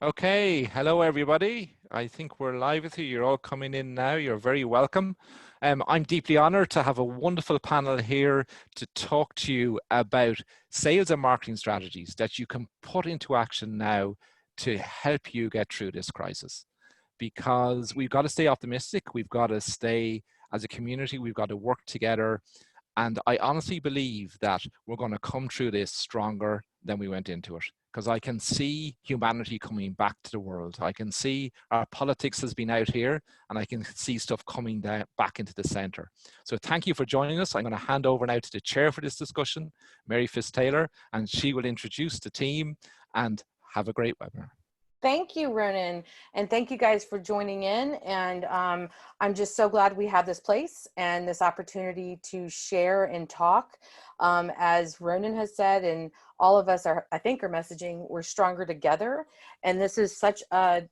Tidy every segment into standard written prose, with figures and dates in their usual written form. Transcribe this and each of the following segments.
Okay, hello everybody. I think we're live with you. You're all coming in now. You're very welcome. I'm deeply honored to have a wonderful panel here to talk to you about sales and marketing strategies that you can put into action now to help you get through this crisis. Because we've got to stay optimistic. We've got to stay as a community. We've got to work together. And I honestly believe that we're going to come through this stronger than we went into it. Because I can see humanity coming back to the world. I can see our politics has been out here, and I can see stuff coming down, back into the center. So thank you for joining us. I'm going to hand over now to the chair for this discussion, Mary Fitz-Taylor, and she will introduce the team and have a great webinar. Thank you, Ronan, and thank you guys for joining in. And I'm just so glad we have this place and this opportunity to share and talk. As Ronan has said, and all of us are, I think, are messaging, we're stronger together. And this is such a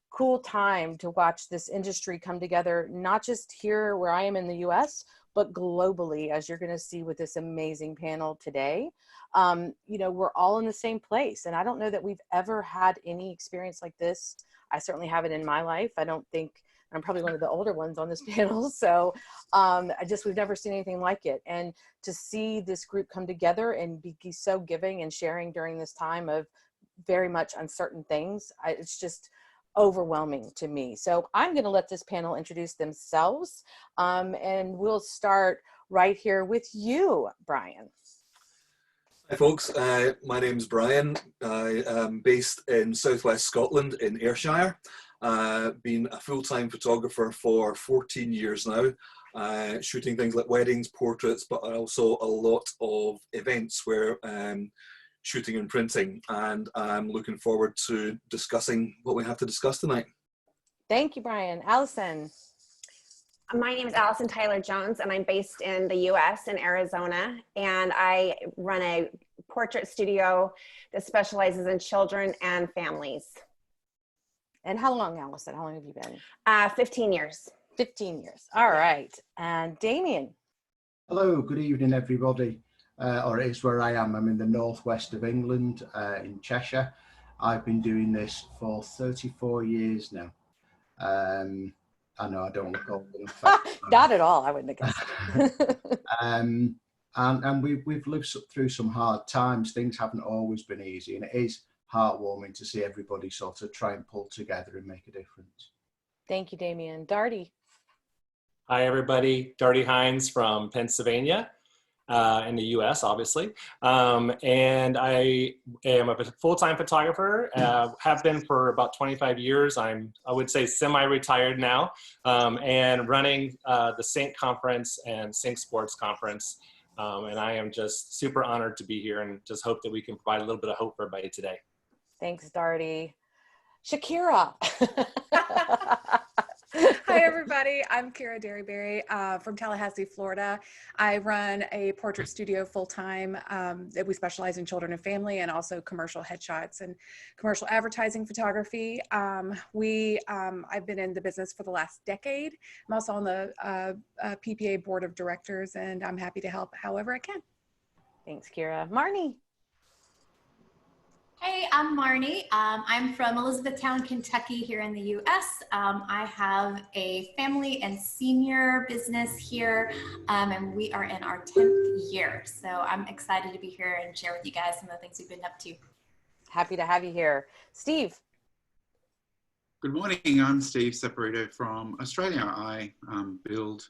cool time to watch this industry come together, not just here where I am in the US, but globally, as you're going to see with this amazing panel today. You know, we're all in the same place. And I don't know that we've ever had any experience like this. I certainly haven't in my life. I don't think, I'm probably one of the older ones on this panel. So we've never seen anything like it. And to see this group come together and be so giving and sharing during this time of very much uncertain things, it's just overwhelming to me. So I'm going to let this panel introduce themselves. And we'll start right here with you, Brian. Hi folks, my name's Brian. I am based in southwest Scotland in Ayrshire. Been a full-time photographer for 14 years now, shooting things like weddings, portraits, but also a lot of events where shooting and printing, and I'm looking forward to discussing what we have to discuss tonight. Thank you, Brian. Allison. My name is Allison Tyler Jones, and I'm based in the US in Arizona, and I run a portrait studio that specializes in children and families. And how long, Allison? How long have you been? 15 years. 15 years. All right. And Damien. Hello, good evening, everybody. Or it is where I am. I'm in the northwest of England, in Cheshire. I've been doing this for 34 years now. I know I don't look old enough. Not at all, I wouldn't have guessed. And we've lived through some hard times. Things haven't always been easy, and it is heartwarming to see everybody sort of try and pull together and make a difference. Thank you, Damien. Darty. Hi, everybody. Darty Hines from Pennsylvania. In the US, obviously. And I am a full-time photographer, have been for about 25 years. I would say semi-retired now, and running the Sync conference and Sync Sports conference. And I am just super honored to be here and just hope that we can provide a little bit of hope for everybody today. Thanks, Darty. Shakira. Hi, everybody. I'm Kira Derryberry from Tallahassee, Florida. I run a portrait studio full-time that we specialize in children and family, and also commercial headshots and commercial advertising photography. I've been in the business for the last decade. I'm also on the PPA board of directors, and I'm happy to help however I can. Thanks, Kira. Marnie. Hey, I'm Marnie. I'm from Elizabethtown, Kentucky here in the US. I have a family and senior business here, and we are in our 10th year. So I'm excited to be here and share with you guys some of the things we've been up to. Happy to have you here. Steve. Good morning, I'm Steve Saporito from Australia. I build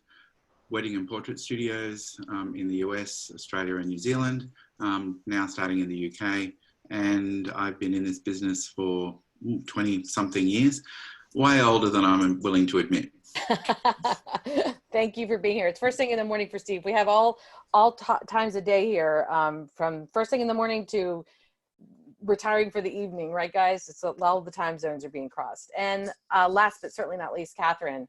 wedding and portrait studios in the US, Australia and New Zealand, now starting in the UK. And I've been in this business for 20 something years, way older than I'm willing to admit. Thank you for being here. It's first thing in the morning for Steve. We have all times a day here, from first thing in the morning to retiring for the evening, right guys? It's all the time zones are being crossed. And last but certainly not least, Catherine.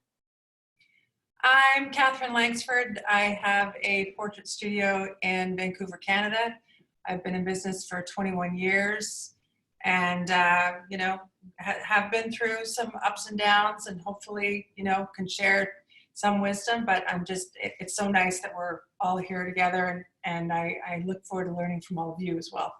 I'm Catherine Langsford. I have a portrait studio in Vancouver, Canada. I've been in business for 21 years and, you know, have been through some ups and downs, and hopefully, you know, can share some wisdom, but it's so nice that we're all here together, and I look forward to learning from all of you as well.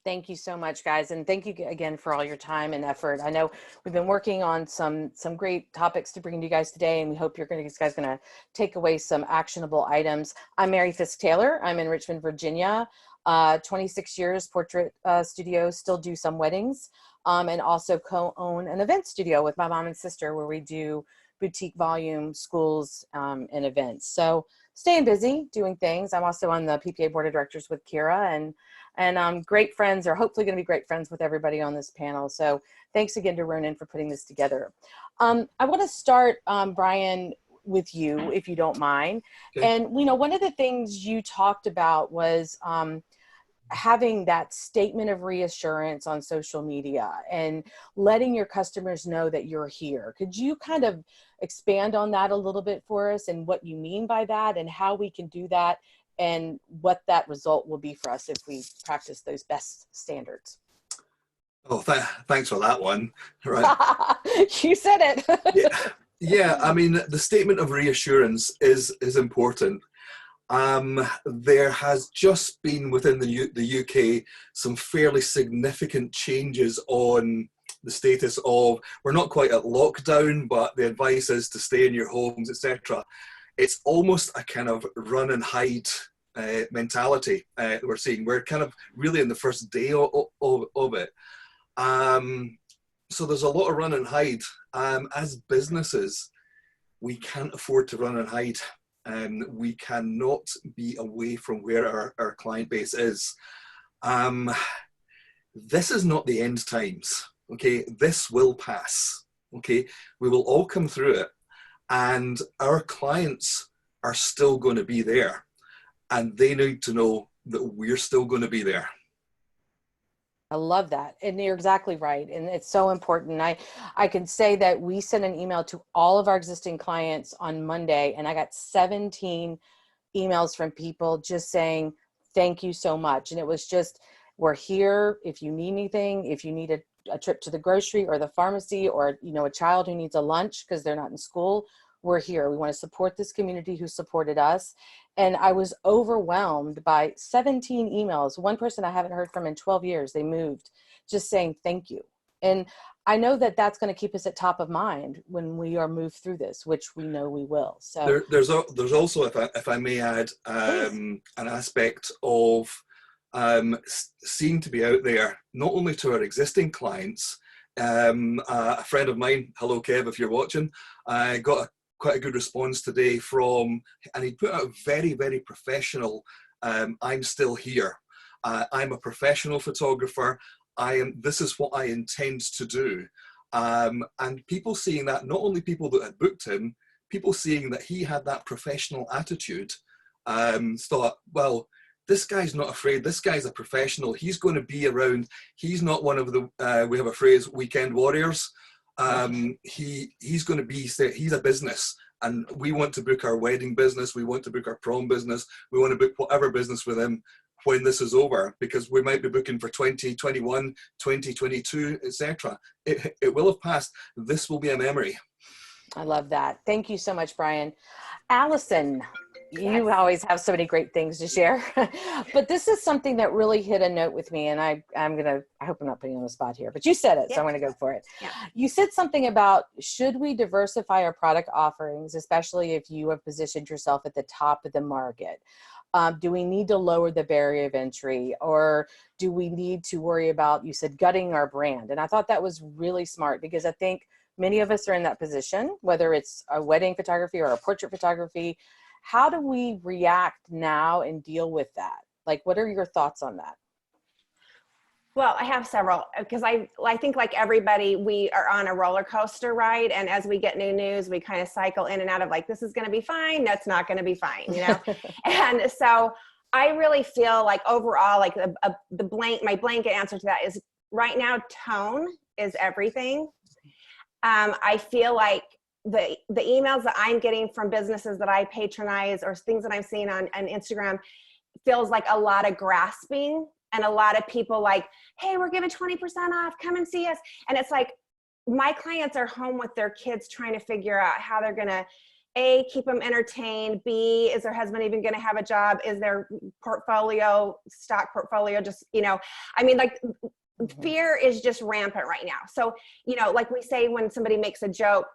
Thank you so much, guys. And thank you again for all your time and effort. I know we've been working on some great topics to bring to you guys today, and we hope you guys are going to take away some actionable items. I'm Mary Fisk Taylor. I'm in Richmond, Virginia. 26 years portrait studio, still do some weddings, and also co-own an event studio with my mom and sister where we do boutique volume schools and events. So staying busy doing things. I'm also on the PPA board of directors with Kira, and great friends, or hopefully going to be great friends with everybody on this panel. So thanks again to Ronan for putting this together. I want to start, Brian, with you, if you don't mind. Okay. And one of the things you talked about was having that statement of reassurance on social media and letting your customers know that you're here. Could you kind of expand on that a little bit for us and what you mean by that and how we can do that and what that result will be for us if we practice those best standards? Oh, thanks for that one. Right. You said it. Yeah, I mean, the statement of reassurance is important. There has just been within the UK some fairly significant changes on the status of, we're not quite at lockdown, but the advice is to stay in your homes, etc. It's almost a kind of run and hide mentality we're seeing. We're kind of really in the first day of it. So there's a lot of run and hide. As businesses, we can't afford to run and hide. We cannot be away from where our client base is. This is not the end times, okay? This will pass, okay? We will all come through it, and our clients are still going to be there, and they need to know that we're still going to be there. I love that. And you're exactly right. And it's so important. I can say that we sent an email to all of our existing clients on Monday, and I got 17 emails from people just saying, thank you so much. And it was just, we're here. If you need anything, if you need a trip to the grocery or the pharmacy, or, a child who needs a lunch because they're not in school, we're here. We want to support this community who supported us. And I was overwhelmed by 17 emails. One person I haven't heard from in 12 years, they moved, just saying thank you. And I know that that's going to keep us at top of mind when we are moved through this, which we know we will. So there's also, if I may add, an aspect of seeing to be out there, not only to our existing clients. A friend of mine, hello Kev, if you're watching, got quite a good response today from, and he put out very, very professional, I'm still here. I'm a professional photographer. This is what I intend to do. And people seeing that, not only people that had booked him, people seeing that he had that professional attitude, thought, well, this guy's not afraid. This guy's a professional. He's going to be around. He's not one of the, we have a phrase, weekend warriors. He's going to be, he's a business, and we want to book our wedding business. We want to book our prom business. We want to book whatever business with him when this is over, because we might be booking for 2021, 2022, etc. It will have passed. This will be a memory. I love that. Thank you so much, Brian. Allison, you always have so many great things to share, but this is something that really hit a note with me, and I hope I'm not putting you on the spot here, but you said it, so I'm going to go for it. Yeah. You said something about, should we diversify our product offerings, especially if you have positioned yourself at the top of the market? Do we need to lower the barrier of entry, or do we need to worry about, you said, gutting our brand? And I thought that was really smart, because I think many of us are in that position, whether it's a wedding photography or a portrait photography. How do we react now and deal with that? Like, what are your thoughts on that? Well, I have several, because I think like everybody, we are on a roller coaster ride. And as we get new news, we kind of cycle in and out of like, this is going to be fine. That's not going to be fine, And so I really feel like overall, like my blanket answer to that is, right now, tone is everything. I feel like the emails that I'm getting from businesses that I patronize, or things that I'm seeing on Instagram, feels like a lot of grasping, and a lot of people like, hey, we're giving 20% off, come and see us. And it's like, my clients are home with their kids trying to figure out how they're going to A, keep them entertained. B, is their husband even going to have a job? Is their stock portfolio just, I mean, like, fear is just rampant right now. So, like we say, when somebody makes a joke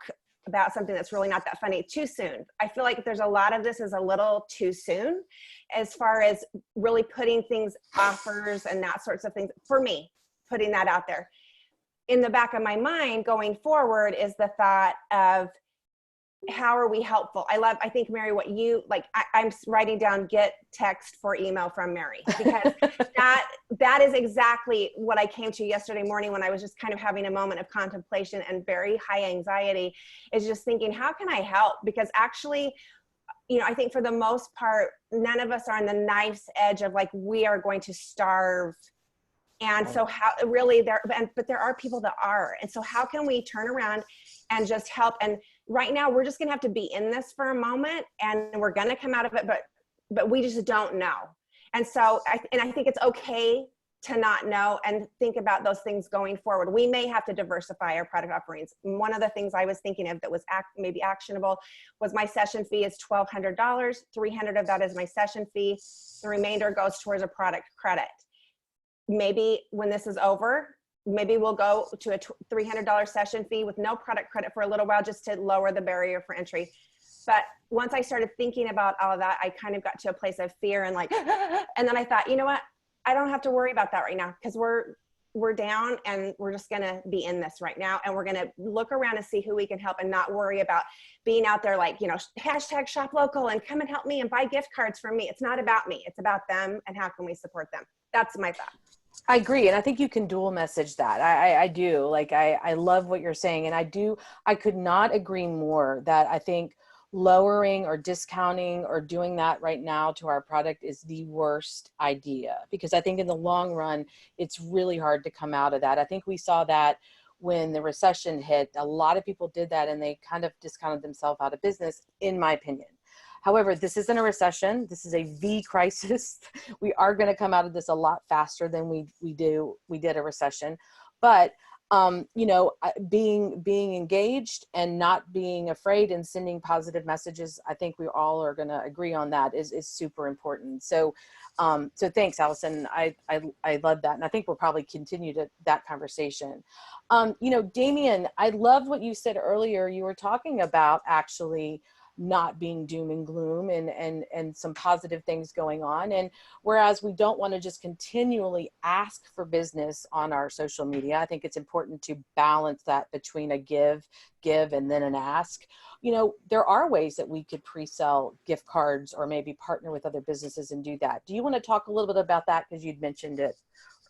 about something that's really not that funny, too soon. I feel like there's a lot of this is a little too soon as far as really putting things, offers and that sorts of things, for me, putting that out there. In the back of my mind going forward is the thought of, how are we helpful? I think, Mary, what you like, I'm writing down get text for email from Mary, because that is exactly what I came to yesterday morning when I was just kind of having a moment of contemplation and very high anxiety, is just thinking, how can I help? Because actually, I think for the most part, none of us are on the knife's edge of like, we are going to starve. And so how really but there are people that are. And so how can we turn around and just help? And right now we're just going to have to be in this for a moment, and we're going to come out of it, but we just don't know. And so, I think it's okay to not know and think about those things going forward. We may have to diversify our product offerings. One of the things I was thinking of that was maybe actionable was my session fee is $1,200. $300 of that is my session fee. The remainder goes towards a product credit. Maybe when this is over, maybe we'll go to a $300 session fee with no product credit for a little while, just to lower the barrier for entry. But once I started thinking about all of that, I kind of got to a place of fear and like, and then I thought, you know what? I don't have to worry about that right now, because we're down and we're just going to be in this right now. And we're going to look around and see who we can help, and not worry about being out there like, hashtag shop local and come and help me and buy gift cards from me. It's not about me. It's about them, and how can we support them? That's my thought. I agree. And I think you can dual message that. I do. Like, I love what you're saying. And I could not agree more that I think lowering or discounting or doing that right now to our product is the worst idea, because I think in the long run, it's really hard to come out of that. I think we saw that when the recession hit. A lot of people did that, and they kind of discounted themselves out of business, in my opinion. However, this isn't a recession. This is a V crisis. We are going to come out of this a lot faster than we did a recession. But being engaged and not being afraid and sending positive messages, I think we all are going to agree on that is super important. So thanks, Allison. I love that. And I think we'll probably continue that conversation. Damien, I love what you said earlier. You were talking about actually not being doom and gloom and some positive things going on. And whereas we don't want to just continually ask for business on our social media, I think it's important to balance that between a give, and then an ask. There are ways that we could pre-sell gift cards or maybe partner with other businesses and do that. Do you want to talk a little bit about that? Because you'd mentioned it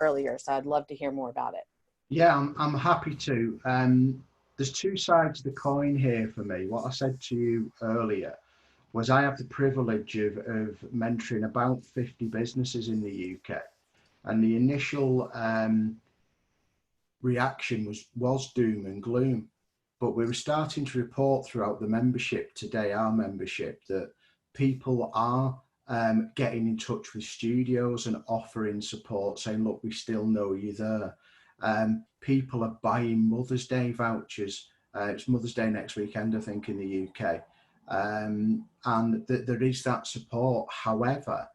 earlier, so I'd love to hear more about it. Yeah, I'm happy to. There's two sides of the coin here for me. What I said to you earlier was I have the privilege of mentoring about 50 businesses in the UK. And the initial reaction was doom and gloom. But we were starting to report throughout the membership today, our membership, that people are getting in touch with studios and offering support, saying, look, we still know you're there. People are buying Mother's Day vouchers. It's Mother's Day next weekend, I think, in the UK. And there is that support. However,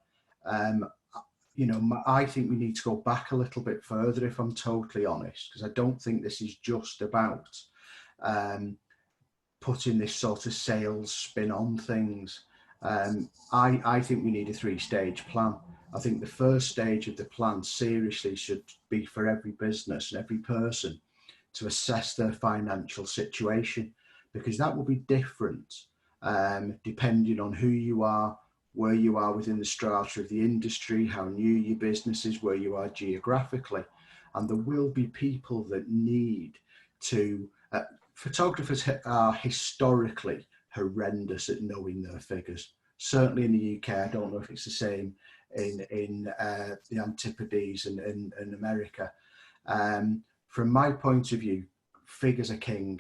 I think we need to go back a little bit further, if I'm totally honest, because I don't think this is just about putting this sort of sales spin on things. I think we need a 3-stage plan. I think the first stage of the plan seriously should be for every business and every person to assess their financial situation, because that will be different depending on who you are, where you are within the strata of the industry, how new your business is, where you are geographically. And there will be people that need to, photographers are historically horrendous at knowing their figures. Certainly in the UK, I don't know if it's the same in the Antipodes and in America. From my point of view, figures are king.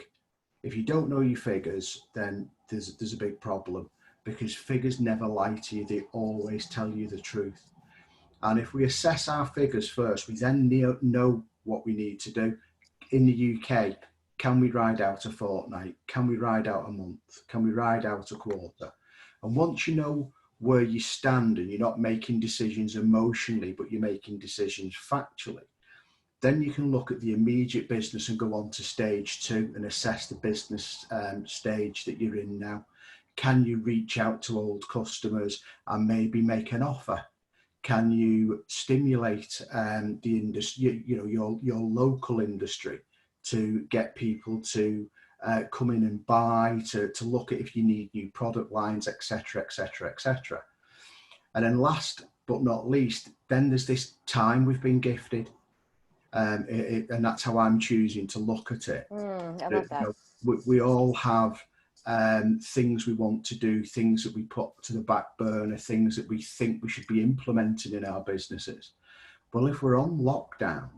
If you don't know your figures, then there's a big problem, because figures never lie to you. They always tell you the truth. And if we assess our figures first, we then know what we need to do. In the UK, Can we ride out a fortnight? Can we ride out a month? Can we ride out a quarter? And once you know where you stand and you're not making decisions emotionally, but you're making decisions factually, then you can look at the immediate business and go on to stage 2 and assess the business stage that you're in now. Can you reach out to old customers and maybe make an offer? Can you stimulate the industry, your local industry, to get people to come in and buy, to look at if you need new product lines, etc., etc., etc. And then last but not least, then there's this time we've been gifted. And that's how I'm choosing to look at it. I love that. We all have things we want to do, things that we put to the back burner, things that we think we should be implementing in our businesses. Well, if we're on lockdown,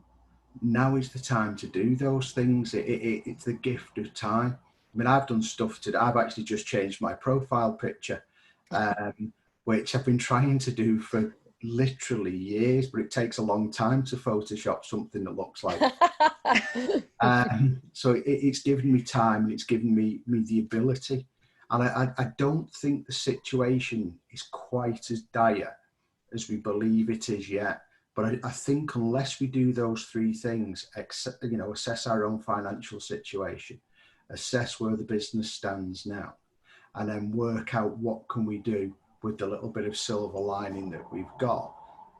now is the time to do those things. It's the gift of time. I mean, I've done stuff today. I've actually just changed my profile picture, which I've been trying to do for literally years, but it takes a long time to Photoshop something that looks like so it's given me time, and it's given me the ability. And I don't think the situation is quite as dire as we believe it is yet. But I think unless we do those 3 things, assess our own financial situation, assess where the business stands now, and then work out what can we do with the little bit of silver lining that we've got,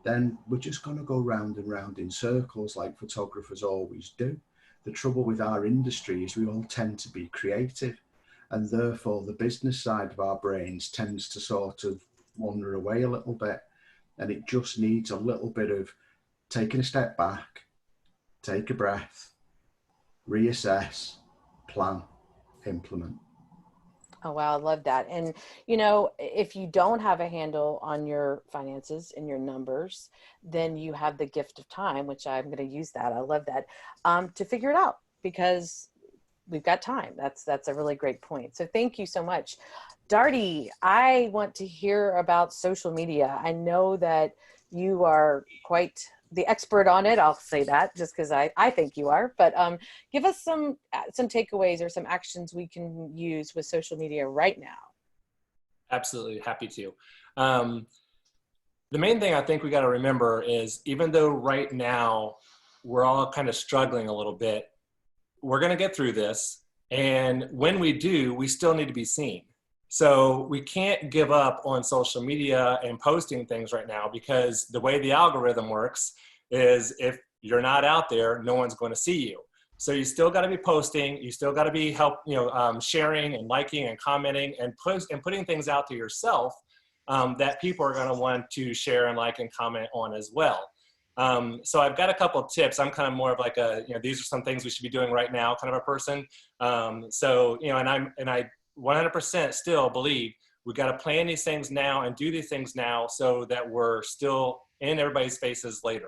then we're just going to go round and round in circles like photographers always do. The trouble with our industry is we all tend to be creative, and therefore the business side of our brains tends to sort of wander away a little bit, and it just needs a little bit of taking a step back, take a breath, reassess, plan, implement. Oh, wow. I love that. And, if you don't have a handle on your finances and your numbers, then you have the gift of time, which I'm going to use that. I love that, to figure it out, because we've got time. That's a really great point. So thank you so much. Darty, I want to hear about social media. I know that you are quite the expert on it. I'll say that just because I think you are, but give us some takeaways or some actions we can use with social media right now. Absolutely, happy to. The main thing I think we got to remember is, even though right now we're all kind of struggling a little bit, we're going to get through this. And when we do, we still need to be seen. So we can't give up on social media and posting things right now, because the way the algorithm works is if you're not out there, no one's going to see you. So you still got to be posting. You still got to be sharing and liking and commenting and putting things out to yourself that people are going to want to share and like and comment on as well. So I've got a couple of tips. I'm kind of more of like these are some things we should be doing right now kind of a person. And I 100% still believe we got to plan these things now and do these things now so that we're still in everybody's faces later.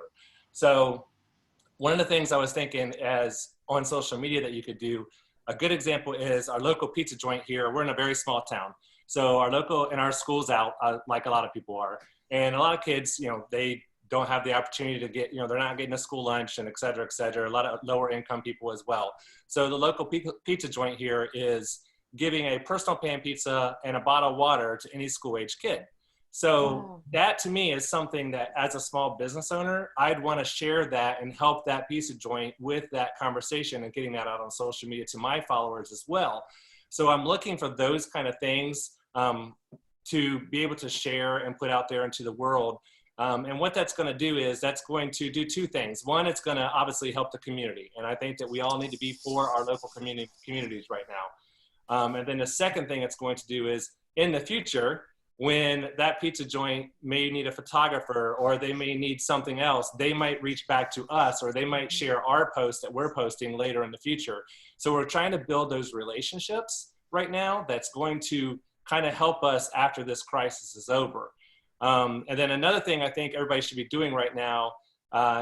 So one of the things I was thinking as on social media that you could do, a good example is our local pizza joint here. We're in a very small town. So our school's out, like a lot of people are. And a lot of kids, they don't have the opportunity to get, they're not getting a school lunch and et cetera, a lot of lower income people as well. So the local pizza joint here is giving a personal pan pizza and a bottle of water to any school age kid. So that to me is something that as a small business owner, I'd want to share that and help that pizza joint with that conversation and getting that out on social media to my followers as well. So I'm looking for those kind of things to be able to share and put out there into the world. And what that's going to do is that's going to do 2 things. One, it's going to obviously help the community. And I think that we all need to be for our local communities right now. And then the second thing it's going to do is in the future, when that pizza joint may need a photographer or they may need something else, they might reach back to us, or they might share our post that we're posting later in the future. So we're trying to build those relationships right now that's going to kind of help us after this crisis is over. And then another thing I think everybody should be doing right now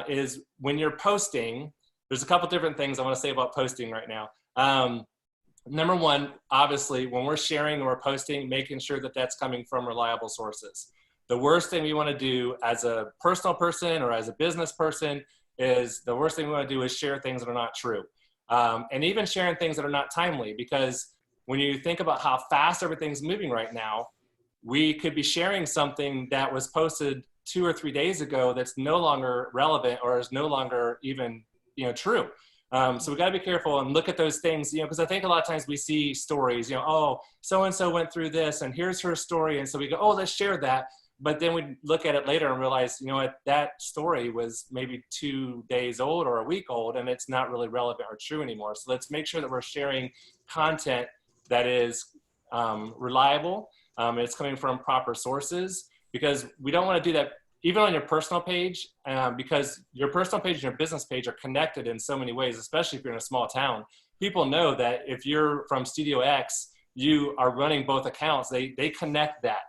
is when you're posting, there's a couple different things I want to say about posting right now. Number one, obviously, when we're sharing and we're posting, making sure that that's coming from reliable sources. The worst thing we want to do as a personal person or as a business person is share things that are not true. and even sharing things that are not timely, because when you think about how fast everything's moving right now, we could be sharing something that was posted 2 or 3 days ago that's no longer relevant or is no longer even, true. So we got to be careful and look at those things, because I think a lot of times we see stories, oh, so-and-so went through this and here's her story. And so we go, oh, let's share that. But then we look at it later and realize, what, that story was maybe 2 days old or a week old, and it's not really relevant or true anymore. So let's make sure that we're sharing content that is reliable. It's coming from proper sources, because we don't want to do that even on your personal page, because your personal page and your business page are connected in so many ways, especially if you're in a small town. People know that if you're from Studio X, you are running both accounts. They connect that.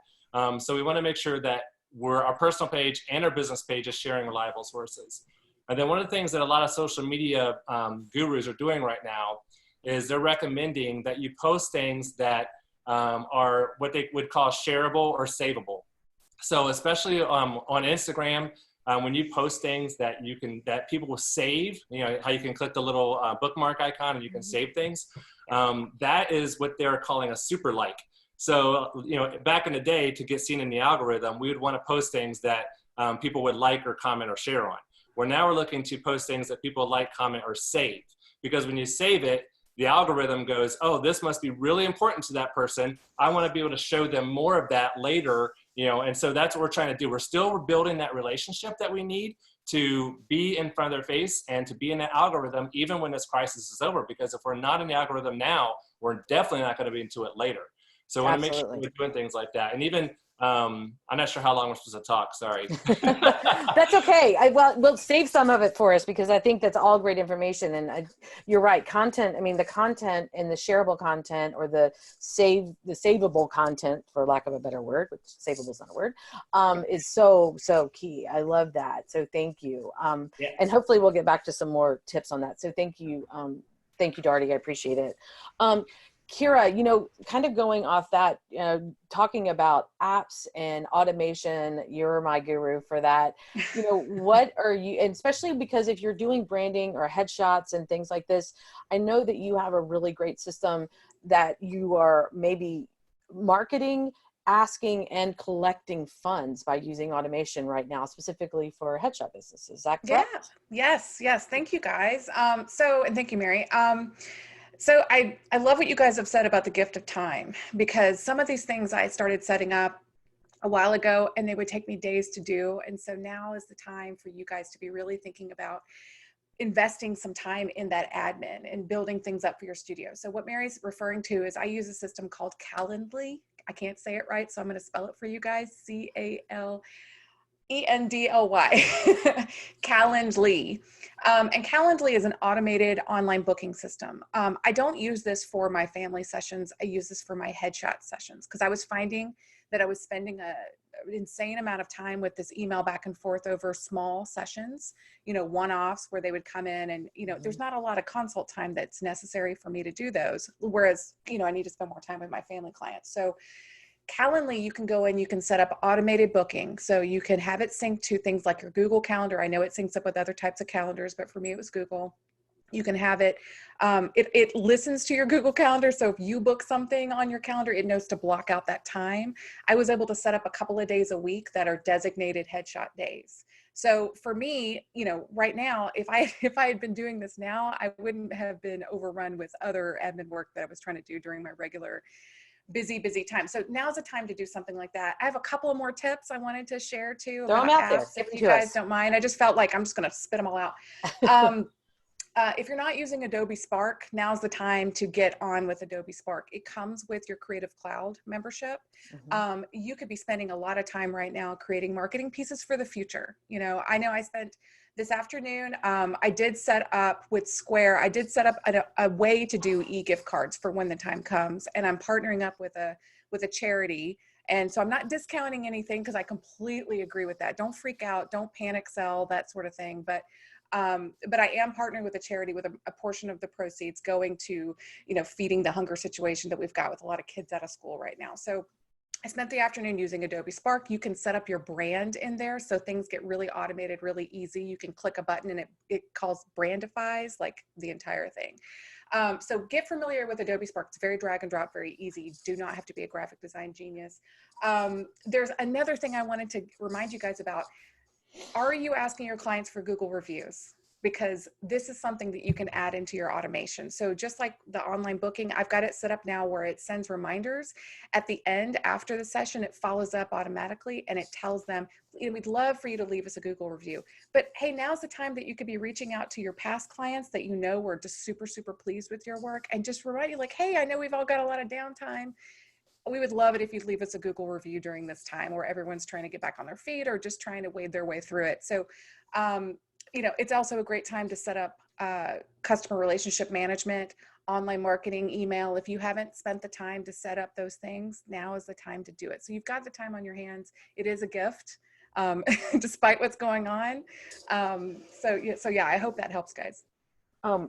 So we want to make sure that our personal page and our business page is sharing reliable sources. And then one of the things that a lot of social media gurus are doing right now is they're recommending that you post things that are what they would call shareable or savable. So especially on Instagram, when you post things that people will save, how you can click the little bookmark icon and you can save things, that is what they're calling a super like. So, back in the day, to get seen in the algorithm, we would want to post things that people would like or comment or share on. Where now we're looking to post things that people like, comment, or save. Because when you save it, the algorithm goes, oh, this must be really important to that person. I want to be able to show them more of that later, and so that's what we're trying to do. We're still building that relationship that we need to be in front of their face and to be in that algorithm, even when this crisis is over. Because if we're not in the algorithm now, we're definitely not going to be into it later. So I want to make sure we're doing things like that. And even, I'm not sure how long we're supposed to talk, sorry. That's okay. We'll save some of it for us, because I think that's all great information. And you're right, content, the content and the shareable content, or the savable content, for lack of a better word, which savable is not a word, is so key. I love that. So thank you. Yes. And hopefully we'll get back to some more tips on that. So thank you, Darty. I appreciate it. Kira, kind of going off that, talking about apps and automation, you're my guru for that. What are you, and especially because if you're doing branding or headshots and things like this, I know that you have a really great system that you are maybe marketing, asking, and collecting funds by using automation right now, specifically for headshot businesses. Is that correct? Yeah. Yes. Thank you, guys. And thank you, Mary. So I love what you guys have said about the gift of time, because some of these things I started setting up a while ago and they would take me days to do. And so now is the time for you guys to be really thinking about investing some time in that admin and building things up for your studio. So what Mary's referring to is I use a system called Calendly. I can't say it right, so I'm going to spell it for you guys. Calendly. Calendly. And Calendly is an automated online booking system. I don't use this for my family sessions. I use this for my headshot sessions, because I was finding that I was spending an insane amount of time with this email back and forth over small sessions, one-offs where they would come in and, there's not a lot of consult time that's necessary for me to do those. Whereas, I need to spend more time with my family clients. So Calendly, you can go in, you can set up automated booking. So you can have it sync to things like your Google Calendar. I know it syncs up with other types of calendars, but for me, it was Google. You can have it, it listens to your Google Calendar. So if you book something on your calendar, it knows to block out that time. I was able to set up a couple of days a week that are designated headshot days. So for me, right now, if I had been doing this now, I wouldn't have been overrun with other admin work that I was trying to do during my regular busy time. So now's the time to do something like that. I have a couple of more tips I wanted to share too. Throw them out there. If you guys don't mind. I just felt like I'm just going to spit them all out. If you're not using Adobe Spark, now's the time to get on with Adobe Spark. It comes with your Creative Cloud membership. Mm-hmm. You could be spending a lot of time right now creating marketing pieces for the future. I know I spent this afternoon, I did set up with Square, I did set up a way to do e-gift cards for when the time comes. And I'm partnering up with a charity. And so I'm not discounting anything, because I completely agree with that. Don't freak out, don't panic sell, that sort of thing. But I am partnering with a charity with a portion of the proceeds going to, feeding the hunger situation that we've got with a lot of kids out of school right now. So I spent the afternoon using Adobe Spark. You can set up your brand in there, so things get really automated, really easy. You can click a button and it calls brandifies like the entire thing. So get familiar with Adobe Spark. It's very drag and drop, very easy. You do not have to be a graphic design genius. There's another thing I wanted to remind you guys about. Are you asking your clients for Google reviews? Because this is something that you can add into your automation. So just like the online booking, I've got it set up now where it sends reminders at the end after the session. It follows up automatically and it tells them, we'd love for you to leave us a Google review. But hey, now's the time that you could be reaching out to your past clients that you know were just super, super pleased with your work and just remind you like, hey, I know we've all got a lot of downtime. We would love it if you'd leave us a Google review during this time where everyone's trying to get back on their feet or just trying to wade their way through it. So, you know, it's also a great time to set up customer relationship management, online marketing, email. If you haven't spent the time to set up those things, now is the time to do it. So you've got the time on your hands. It is a gift, despite what's going on. So yeah, I hope that helps, guys.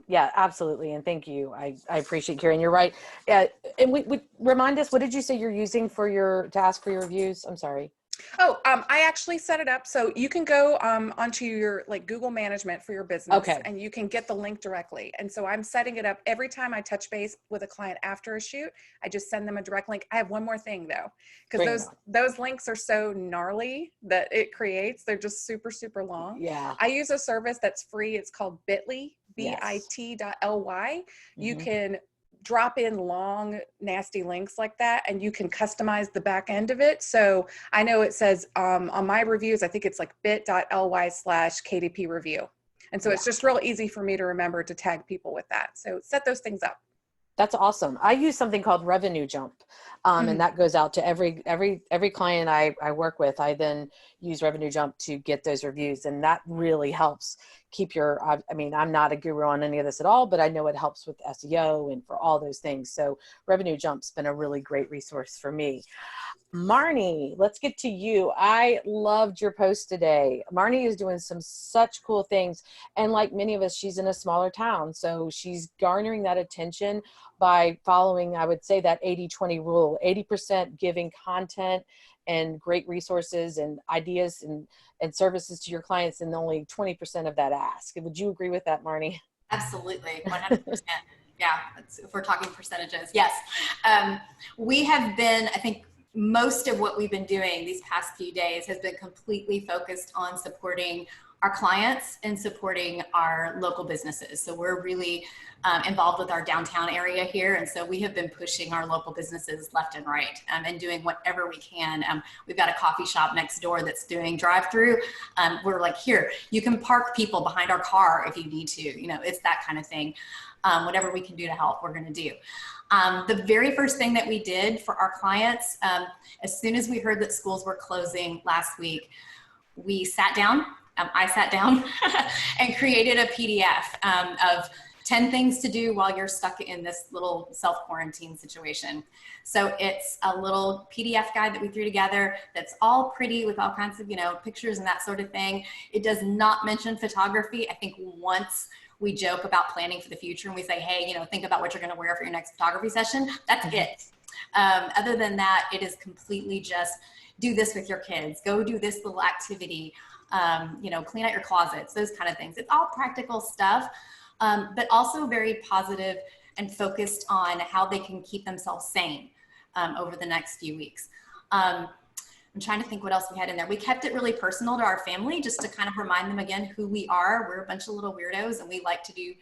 Yeah, absolutely. And thank you. I appreciate Karen. You're right. And we remind us, what did you say you're using for to ask for your reviews? I'm sorry. Oh, I actually set it up so you can go onto your like Google Management for your business, okay, and you can get the link directly. And so I'm setting it up every time I touch base with a client after a shoot. I just send them a direct link. I have one more thing though, because those links are so gnarly that it creates. They're just super, super long. Yeah. I use a service that's free. It's called Bitly, bit.ly. You can drop in long, nasty links like that, and you can customize the back end of it. So I know it says on my reviews, I think it's like bit.ly/KDP review. And so it's just real easy for me to remember to tag people with that. So set those things up. That's awesome. I use something called Revenue Jump, and that goes out to every client I work with. I then use Revenue Jump to get those reviews, and that really helps keep your, I mean, I'm not a guru on any of this at all, but I know it helps with SEO and for all those things. So Revenue Jump's been a really great resource for me. Marnie, let's get to you. I loved your post today. Marnie is doing such cool things. And like many of us, she's in a smaller town. So she's garnering that attention by following, I would say, that 80-20 rule, 80% giving content and great resources and ideas and services to your clients, and only 20% of that ask. Would you agree with that, Marnie? Absolutely, 100%. Yeah, if we're talking percentages, yes. We have been, I think, most of what we've been doing these past few days has been completely focused on supporting our clients and supporting our local businesses. So we're really involved with our downtown area here. And so we have been pushing our local businesses left and right and doing whatever we can. We've got a coffee shop next door that's doing drive-through. We're like, here, you can park people behind our car if you need to, you know, it's that kind of thing. Whatever we can do to help, we're gonna do. The very first thing that we did for our clients, as soon as we heard that schools were closing last week, we sat down, I sat down and created a PDF of 10 things to do while you're stuck in this little self-quarantine situation. So it's a little PDF guide that we threw together that's all pretty with all kinds of, you know, pictures and that sort of thing. It does not mention photography. I think once we joke about planning for the future and we say, hey, you know, think about what you're going to wear for your next photography session. That's it. Other than that, it is completely just do this with your kids. Go do this little activity. You know, clean out your closets, those kind of things. It's all practical stuff, but also very positive and focused on how they can keep themselves sane over the next few weeks. I'm trying to think what else we had in there. We kept it really personal to our family just to kind of remind them again who we are. We're a bunch of little weirdos and we like to do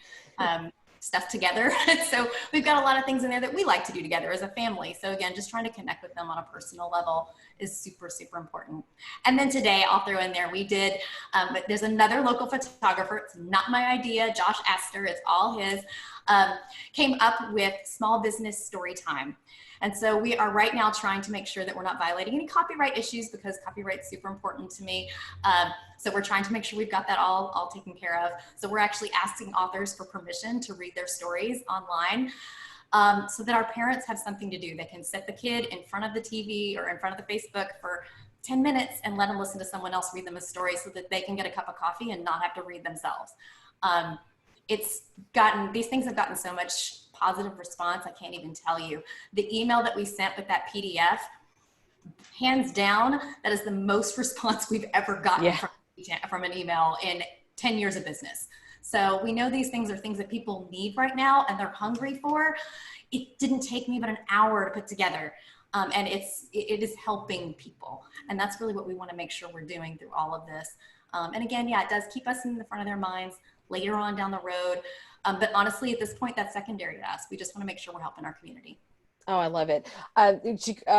stuff together. So we've got a lot of things in there that we like to do together as a family. So again, just trying to connect with them on a personal level is super, super important. And then today I'll throw in there, we did, but there's another local photographer. It's not my idea. Josh Astor, it's all his, came up with small business story time. And so we are right now trying to make sure that we're not violating any copyright issues because copyright's super important to me. So we're trying to make sure we've got that all taken care of. So we're actually asking authors for permission to read their stories online so that our parents have something to do. They can set the kid in front of the TV or in front of the Facebook for 10 minutes and let them listen to someone else read them a story so that they can get a cup of coffee and not have to read themselves. These things have gotten so much positive response, I can't even tell you. The email that we sent with that PDF, hands down, that is the most response we've ever gotten from an email in 10 years of business. So we know these things are things that people need right now and they're hungry for. It didn't take me but an hour to put together. And it is helping people. And that's really what we want to make sure we're doing through all of this. And again, yeah, it does keep us in the front of their minds later on down the road. But honestly, at this point, that's secondary to us. We just want to make sure we're helping our community. Oh, I love it. I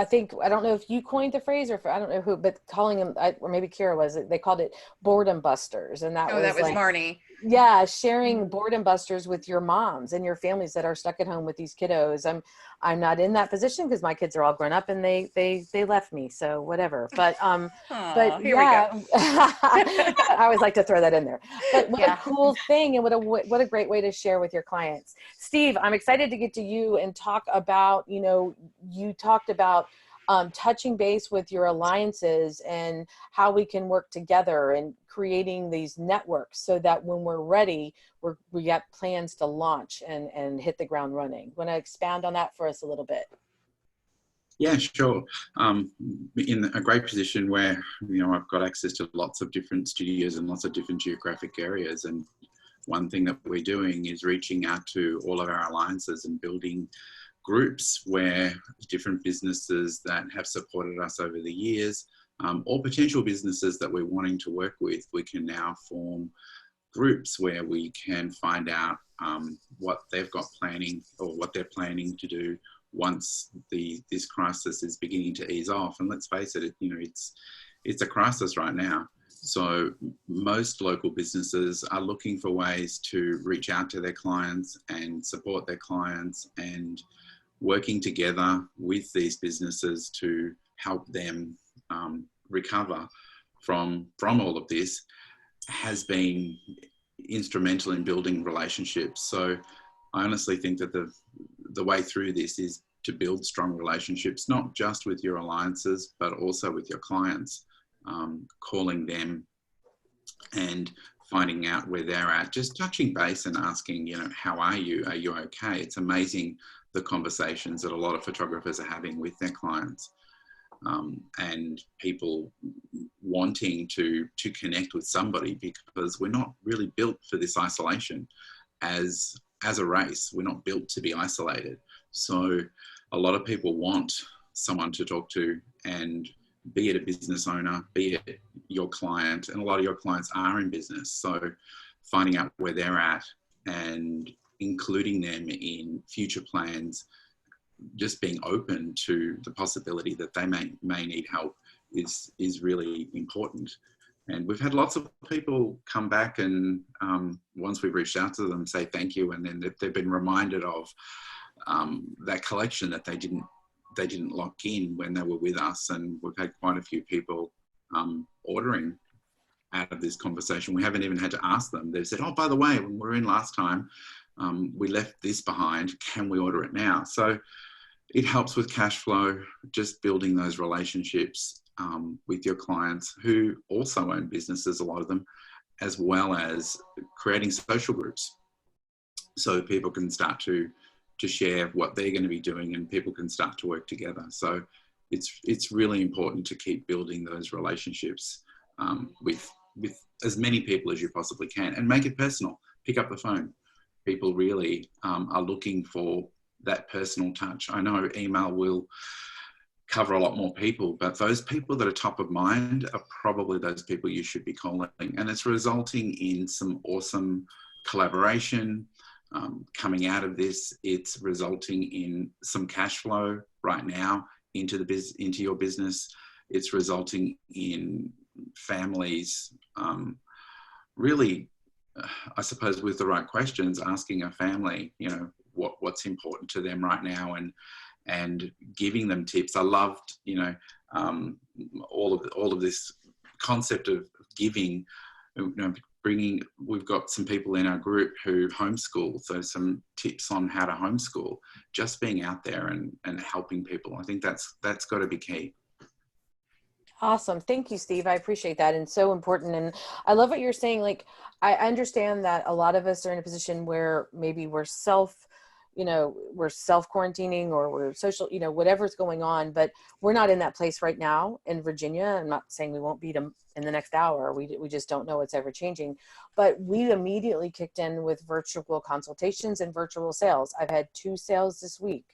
think, I don't know if you coined the phrase or if, I don't know who, but calling them, or maybe Kira was it, they called it boredom busters. And that was like, Marnie. Yeah, sharing boredom busters with your moms and your families that are stuck at home with these kiddos. I'm not in that position because my kids are all grown up and they left me, so whatever. But but here yeah, we go. I always like to throw that in there. But what a cool thing, and what a great way to share with your clients. Steve, I'm excited to get to you and talk about, you talked about touching base with your alliances and how we can work together and creating these networks so that when we're ready, we got plans to launch and hit the ground running. Want to expand on that for us a little bit? Yeah, sure. In a great position where, I've got access to lots of different studios and lots of different geographic areas. And one thing that we're doing is reaching out to all of our alliances and building groups where different businesses that have supported us over the years, or potential businesses that we're wanting to work with, we can now form groups where we can find out what they've got planning or what they're planning to do once this crisis is beginning to ease off. And let's face it, it's a crisis right now. So most local businesses are looking for ways to reach out to their clients and support their clients, and working together with these businesses to help them recover from all of this has been instrumental in building relationships. So I honestly think that the way through this is to build strong relationships, not just with your alliances, but also with your clients, calling them and finding out where they're at, just touching base and asking, how are you? Are you okay? It's amazing the conversations that a lot of photographers are having with their clients, and people wanting to connect with somebody, because we're not really built for this isolation as a race. We're not built to be isolated. So a lot of people want someone to talk to, and be it a business owner, be it your client, and a lot of your clients are in business. So finding out where they're at and including them in future plans, just being open to the possibility that they may need help is really important. And we've had lots of people come back and once we've reached out to them, say thank you, and then they've been reminded of that collection that they didn't lock in when they were with us. And we've had quite a few people ordering out of this conversation. We haven't even had to ask them. They've said, oh, by the way, when we were in last time, we left this behind. Can we order it now? So it helps with cash flow, just building those relationships with your clients who also own businesses, a lot of them, as well as creating social groups so people can start to share what they're going to be doing, and people can start to work together. So it's really important to keep building those relationships with as many people as you possibly can, and make it personal. Pick up the phone. People really are looking for that personal touch. I know email will cover a lot more people, but those people that are top of mind are probably those people you should be calling. And it's resulting in some awesome collaboration. Coming out of this, it's resulting in some cash flow right now into your business. It's resulting in families really, I suppose, with the right questions, asking a family, what's important to them right now, and giving them tips. I loved, all of this concept of giving. We've got some people in our group who homeschool, so some tips on how to homeschool, just being out there and helping people. I think that's got to be key. Awesome. Thank you, Steve. I appreciate that. And so important. And I love what you're saying. Like, I understand that a lot of us are in a position where maybe we're you know, we're self-quarantining or we're social, you know, whatever's going on, but we're not in that place right now in Virginia. I'm not saying we won't beat them in the next hour. We just don't know what's ever changing, but we immediately kicked in with virtual consultations and virtual sales. I've had 2 sales this week.